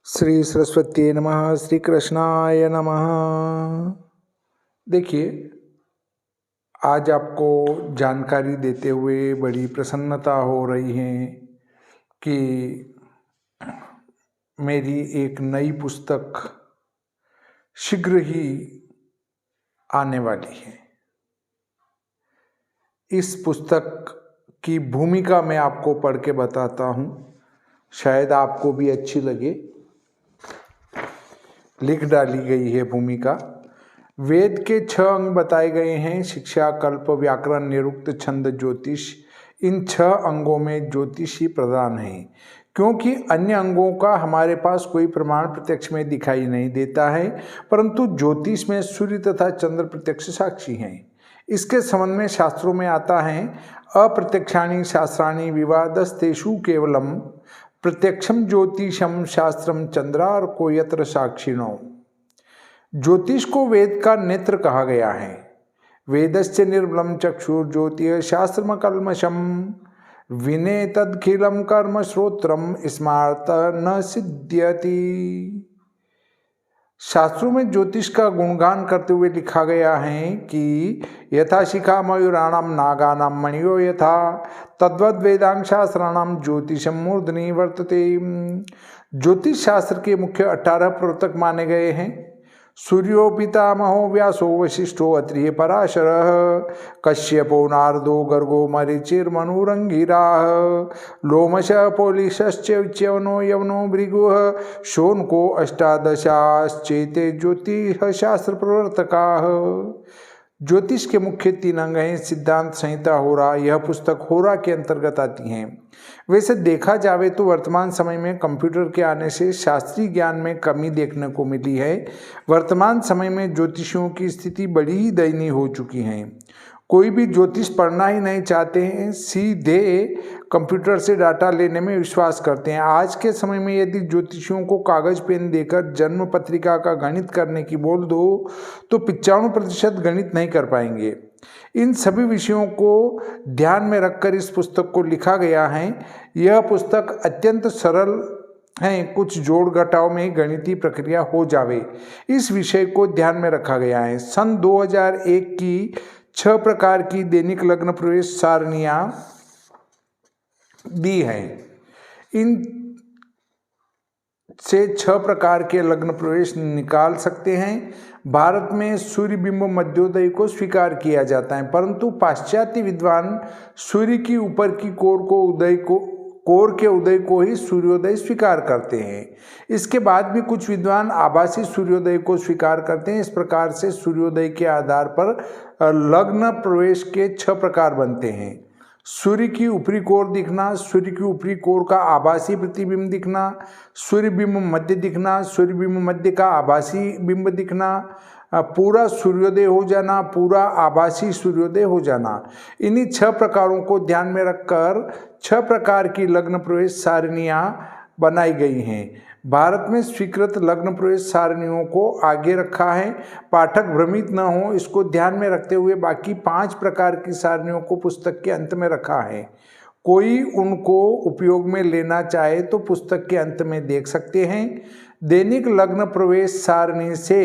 श्री सरस्वती नमः। श्री कृष्णाय नमः। देखिए, आज आपको जानकारी देते हुए बड़ी प्रसन्नता हो रही है कि मेरी एक नई पुस्तक शीघ्र ही आने वाली है। इस पुस्तक की भूमिका मैं आपको पढ़ के बताता हूँ, शायद आपको भी अच्छी लगे। लिख डाली गई है भूमिका। वेद के 6 अंग बताए गए हैं: शिक्षा, कल्प, व्याकरण, निरुक्त, छंद, ज्योतिष। इन 6 अंगों में ज्योतिष ही प्रधान है, क्योंकि अन्य अंगों का हमारे पास कोई प्रमाण प्रत्यक्ष में दिखाई नहीं देता है, परंतु ज्योतिष में सूर्य तथा चंद्र प्रत्यक्ष साक्षी हैं। इसके संबंध में शास्त्रों में आता है, अप्रत्यक्षाणि शास्त्राणि विवादस्तेषु केवलम प्रत्यक्षम ज्योतिषम शास्त्रम चंद्रार्को यत्र साक्षिणो। ज्योतिष को वेद का नेत्र कहा गया है। वेदस्य निर्मलम चक्षुर्ज्योतिः शास्त्रम कल्मषम विनेतदखिलम कर्म श्रोत्रम स्मार्त न सिद्ध्यति। शास्त्रों में ज्योतिष का गुणगान करते हुए लिखा गया है कि यथा शिखा मयूराणाम नागानाम मणियो यथा तद्वद वेदांग शास्त्राणाम ज्योतिषम मूर्धनि वर्तते। ज्योतिष शास्त्र के मुख्य 18 प्रवर्तक माने गए हैं। सूर्यो पितामहो व्यासो वशिष्ठो अत्रिः पराशरः कश्यपो नारदो गर्गो मरीचिर्मनुरंगिराः लोमशः पोलिशश्च च्यवनो यवनो भृगुः शोनको अष्टादशाश्चेते ज्योतिष शास्त्र प्रवर्तकाः। ज्योतिष के मुख्य 3 अंग हैं: सिद्धांत, संहिता, होरा। यह पुस्तक होरा के अंतर्गत आती हैं। वैसे देखा जावे तो वर्तमान समय में कंप्यूटर के आने से शास्त्रीय ज्ञान में कमी देखने को मिली है। वर्तमान समय में ज्योतिषियों की स्थिति बड़ी ही दयनीय हो चुकी है। कोई भी ज्योतिष पढ़ना ही नहीं चाहते हैं, सीधे कंप्यूटर से डाटा लेने में विश्वास करते हैं। आज के समय में यदि ज्योतिषियों को कागज पेन देकर जन्म पत्रिका का गणित करने की बोल दो तो 95% गणित नहीं कर पाएंगे। इन सभी विषयों को ध्यान में रखकर इस पुस्तक को लिखा गया है। यह पुस्तक अत्यंत सरल है, कुछ जोड़ घटाव में गणितीय प्रक्रिया हो जावे, इस विषय को ध्यान में रखा गया है। सन 2001 की 6 प्रकार की दैनिक लग्न प्रवेश सारणियां दी हैं। इन से 6 प्रकार के लग्न प्रवेश निकाल सकते हैं। भारत में सूर्य बिंब मध्योदय को स्वीकार किया जाता है, परंतु पाश्चात्य विद्वान सूर्य की ऊपर की कोर के उदय को ही सूर्योदय स्वीकार करते हैं। इसके बाद भी कुछ विद्वान आभासी सूर्योदय को स्वीकार करते हैं। इस प्रकार से सूर्योदय के आधार पर लग्न प्रवेश के 6 प्रकार बनते हैं: सूर्य की ऊपरी कोर दिखना, सूर्य की ऊपरी कोर का आभासी प्रतिबिंब दिखना, सूर्य बिंब मध्य दिखना, सूर्य बिंब मध्य का आभासी बिंब दिखना, पूरा सूर्योदय हो जाना, पूरा आभासी सूर्योदय हो जाना। इन्हीं 6 प्रकारों को ध्यान में रखकर 6 प्रकार की लग्न प्रवेश सारणियां बनाई गई हैं। भारत में स्वीकृत लग्न प्रवेश सारणियों को आगे रखा है। पाठक भ्रमित न हो, इसको ध्यान में रखते हुए बाकी 5 प्रकार की सारणियों को पुस्तक के अंत में रखा है। कोई उनको उपयोग में लेना चाहे तो पुस्तक के अंत में देख सकते हैं। दैनिक लग्न प्रवेश सारणी से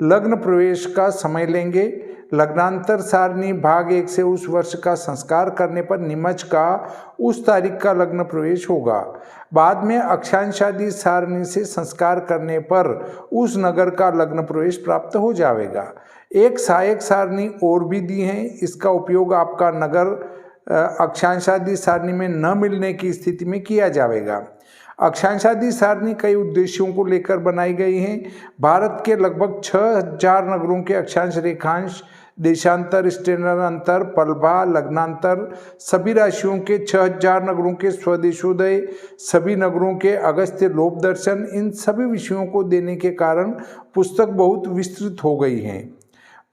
लग्न प्रवेश का समय लेंगे। लग्नांतर सारणी भाग 1 से उस वर्ष का संस्कार करने पर निमच का उस तारीख का लग्न प्रवेश होगा। बाद में अक्षांशादी सारणी से संस्कार करने पर उस नगर का लग्न प्रवेश प्राप्त हो जाएगा। एक सहायक सारणी और भी दी है, इसका उपयोग आपका नगर अक्षांशादी सारणी में न मिलने की स्थिति में किया जाएगा। अक्षांशादी सारणी कई उद्देश्यों को लेकर बनाई गई है। भारत के लगभग 6000 नगरों के अक्षांश, रेखांश, देशांतर, स्टेनर अंतर, पलभा, लग्नांतर, सभी राशियों के 6000 नगरों के स्वदेशोदय, सभी नगरों के अगस्त्य लोभ दर्शन, इन सभी विषयों को देने के कारण पुस्तक बहुत विस्तृत हो गई है।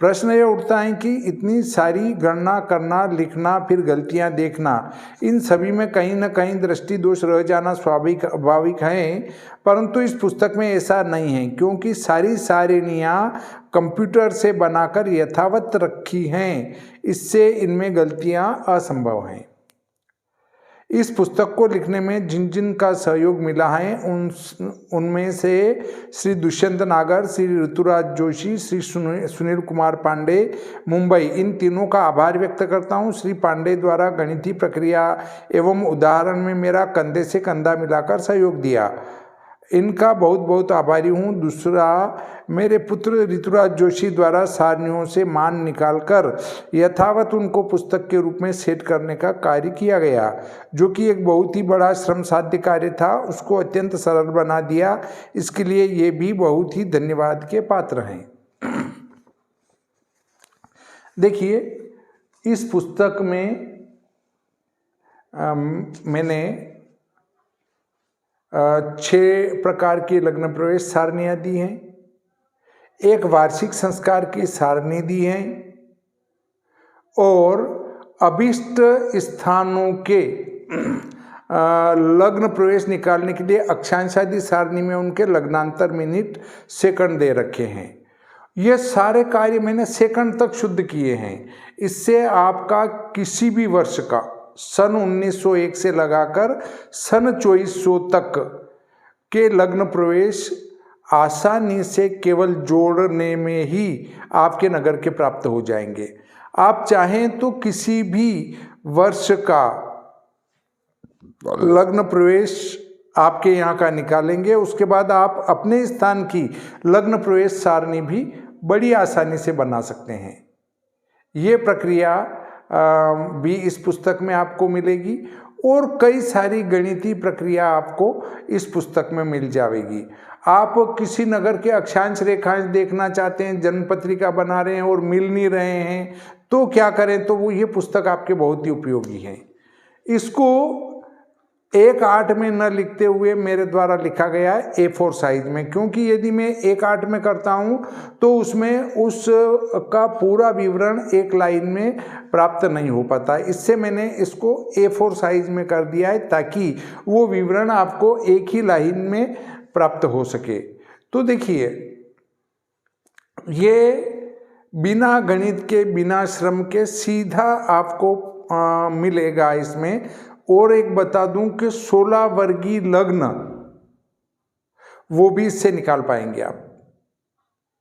प्रश्न यह उठता है कि इतनी सारी गणना करना, लिखना, फिर गलतियां देखना, इन सभी में कहीं न कहीं दृष्टि दोष रह जाना स्वाभाविक है, परंतु इस पुस्तक में ऐसा नहीं है, क्योंकि सारी सारणियां कंप्यूटर से बनाकर यथावत रखी हैं। इससे इनमें गलतियां असंभव हैं। इस पुस्तक को लिखने में जिन जिन का सहयोग मिला है उनमें से श्री दुष्यंत नागर, श्री ऋतुराज जोशी, श्री सुनील कुमार पांडे, मुंबई, इन तीनों का आभार व्यक्त करता हूं। श्री पांडे द्वारा गणितीय प्रक्रिया एवं उदाहरण में मेरा कंधे से कंधा मिलाकर सहयोग दिया, इनका बहुत बहुत आभारी हूँ। दूसरा, मेरे पुत्र ऋतुराज जोशी द्वारा सारणियों से मान निकालकर यथावत उनको पुस्तक के रूप में सेट करने का कार्य किया गया, जो कि एक बहुत ही बड़ा श्रम साध्य कार्य था, उसको अत्यंत सरल बना दिया। इसके लिए ये भी बहुत ही धन्यवाद के पात्र हैं। देखिए, इस पुस्तक में मैंने 6 प्रकार की लग्न प्रवेश सारणियाँ दी हैं, एक वार्षिक संस्कार की सारणी दी है और अभिष्ट स्थानों के लग्न प्रवेश निकालने के लिए अक्षांश आदि सारणी में उनके लग्नांतर मिनट सेकंड दे रखे हैं। ये सारे कार्य मैंने सेकंड तक शुद्ध किए हैं। इससे आपका किसी भी वर्ष का सन 1901 से लगाकर सन 2400 तक के लग्न प्रवेश आसानी से केवल जोड़ने में ही आपके नगर के प्राप्त हो जाएंगे। आप चाहें तो किसी भी वर्ष का लग्न प्रवेश आपके यहाँ का निकालेंगे, उसके बाद आप अपने स्थान की लग्न प्रवेश सारणी भी बड़ी आसानी से बना सकते हैं। ये प्रक्रिया भी इस पुस्तक में आपको मिलेगी और कई सारी गणितीय प्रक्रिया आपको इस पुस्तक में मिल जाएगी। आप किसी नगर के अक्षांश रेखांश देखना चाहते हैं, जन्म पत्रिका बना रहे हैं और मिल नहीं रहे हैं, तो क्या करें? तो वो ये पुस्तक आपके बहुत ही उपयोगी है। इसको 1/8 में न लिखते हुए मेरे द्वारा लिखा गया है A4 साइज में, क्योंकि यदि मैं 1/8 में करता हूँ तो उसमें उसका पूरा विवरण एक लाइन में प्राप्त नहीं हो पाता। इससे मैंने इसको A4 साइज में कर दिया है ताकि वो विवरण आपको एक ही लाइन में प्राप्त हो सके। तो देखिए, ये बिना गणित के, बिना श्रम के सीधा आपको मिलेगा इसमें। और एक बता दूं कि 16 वर्गीय लग्न वो भी इससे निकाल पाएंगे आप।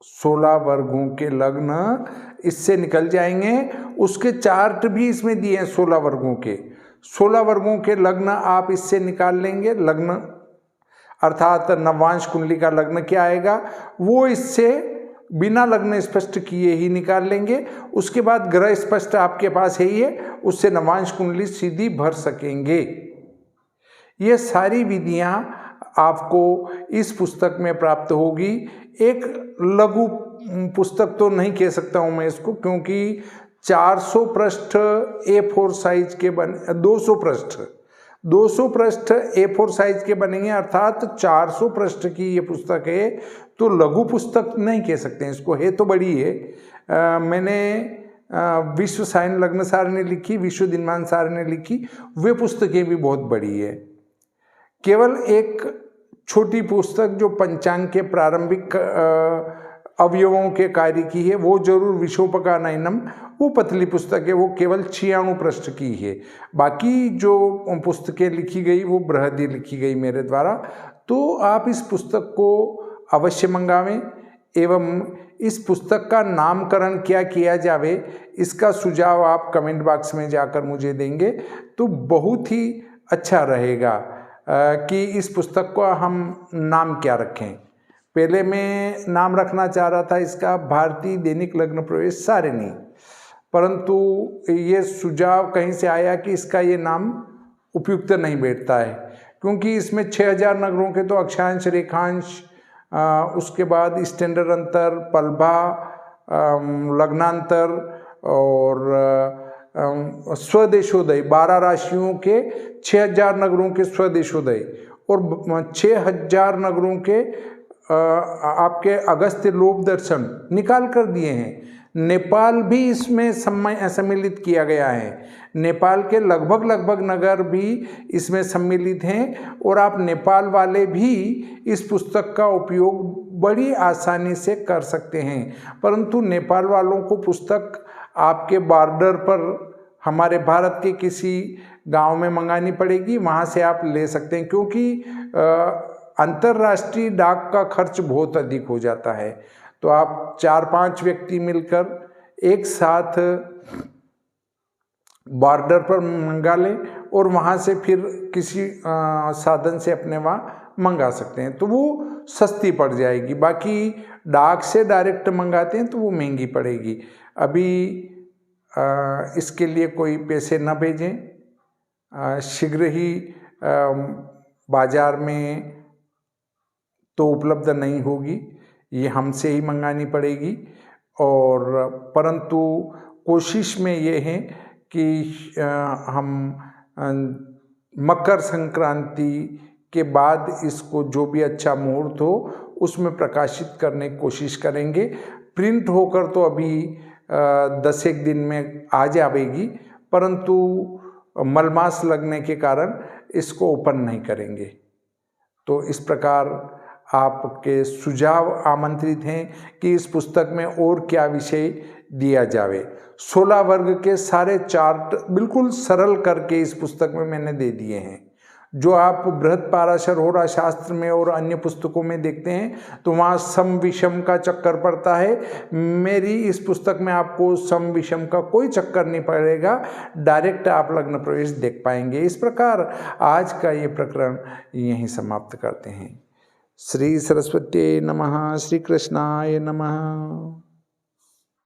16 वर्गों के लग्न इससे निकल जाएंगे। उसके चार्ट भी इसमें दिए हैं 16 वर्गों के। 16 वर्गों के लग्न आप इससे निकाल लेंगे। लग्न अर्थात नवांश कुंडली का लग्न क्या आएगा वो इससे बिना लग्न स्पष्ट किए ही निकाल लेंगे। उसके बाद ग्रह स्पष्ट आपके पास है ही है, उससे नवांश कुंडली सीधी भर सकेंगे। ये सारी विधियां आपको इस पुस्तक में प्राप्त होगी। एक लघु पुस्तक तो नहीं कह सकता हूं मैं इसको, क्योंकि 400 पृष्ठ A4 साइज के 200 पृष्ठ A4 साइज के बनेंगे, अर्थात 400 पृष्ठ की ये पुस्तक है। तो लघु पुस्तक नहीं कह सकते हैं इसको, है तो बड़ी है। मैंने विश्व सायन लग्न सारणी लिखी, विश्व दिनमान सारणी लिखी, वे पुस्तकें भी बहुत बड़ी है। केवल एक छोटी पुस्तक जो पंचांग के प्रारंभिक अवयवों के कार्य की है, वो जरूर विशोपकानयनम, वो पतली पुस्तक है, वो केवल 96 पृष्ठ की है। बाकी जो पुस्तकें लिखी गई वो बृहदी लिखी गई मेरे द्वारा। तो आप इस पुस्तक को अवश्य मंगावें एवं इस पुस्तक का नामकरण क्या किया जावे इसका सुझाव आप कमेंट बॉक्स में जाकर मुझे देंगे तो बहुत ही अच्छा रहेगा कि इस पुस्तक को हम नाम क्या रखें। पहले मैं नाम रखना चाह रहा था इसका भारतीय दैनिक लग्न प्रवेश सारिणी, परंतु ये सुझाव कहीं से आया कि इसका ये नाम उपयुक्त नहीं बैठता है, क्योंकि इसमें 6000 नगरों के तो अक्षांश रेखांश, उसके बाद स्टैंडर्ड अंतर, पलभा, लग्नांतर और स्वदेशोदय, 12 राशियों के 6000 नगरों के स्वदेशोदय और 6000 नगरों के आपके अगस्त्य लोक दर्शन निकाल कर दिए हैं। नेपाल भी इसमें सम्मिलित किया गया है। नेपाल के लगभग नगर भी इसमें सम्मिलित हैं और आप नेपाल वाले भी इस पुस्तक का उपयोग बड़ी आसानी से कर सकते हैं। परंतु नेपाल वालों को पुस्तक आपके बॉर्डर पर हमारे भारत के किसी गांव में मंगानी पड़ेगी, वहाँ से आप ले सकते हैं, क्योंकि अंतर्राष्ट्रीय डाक का खर्च बहुत अधिक हो जाता है। तो आप 4-5 व्यक्ति मिलकर एक साथ बॉर्डर पर मंगा लें और वहाँ से फिर किसी साधन से अपने वहाँ मंगा सकते हैं, तो वो सस्ती पड़ जाएगी। बाकी डाक से डायरेक्ट मंगाते हैं तो वो महंगी पड़ेगी। अभी इसके लिए कोई पैसे न भेजें, शीघ्र ही बाज़ार में तो उपलब्ध नहीं होगी, ये हमसे ही मंगानी पड़ेगी। और परंतु कोशिश में ये है कि हम मकर संक्रांति के बाद इसको जो भी अच्छा मुहूर्त हो उसमें प्रकाशित करने की कोशिश करेंगे। प्रिंट होकर तो अभी 10 दिन में आ जाएगी, परंतु मलमास लगने के कारण इसको ओपन नहीं करेंगे। तो इस प्रकार आपके सुझाव आमंत्रित हैं कि इस पुस्तक में और क्या विषय दिया जावे। 16 वर्ग के सारे चार्ट बिल्कुल सरल करके इस पुस्तक में मैंने दे दिए हैं। जो आप बृहत्पाराशर होरा शास्त्र में और अन्य पुस्तकों में देखते हैं तो वहाँ सम विषम का चक्कर पड़ता है। मेरी इस पुस्तक में आपको सम विषम का कोई चक्कर नहीं पड़ेगा, डायरेक्ट आप लग्न प्रवेश देख पाएंगे। इस प्रकार आज का ये प्रकरण यहीं समाप्त करते हैं। श्री सरस्वती नमः। श्री कृष्णाय नमः।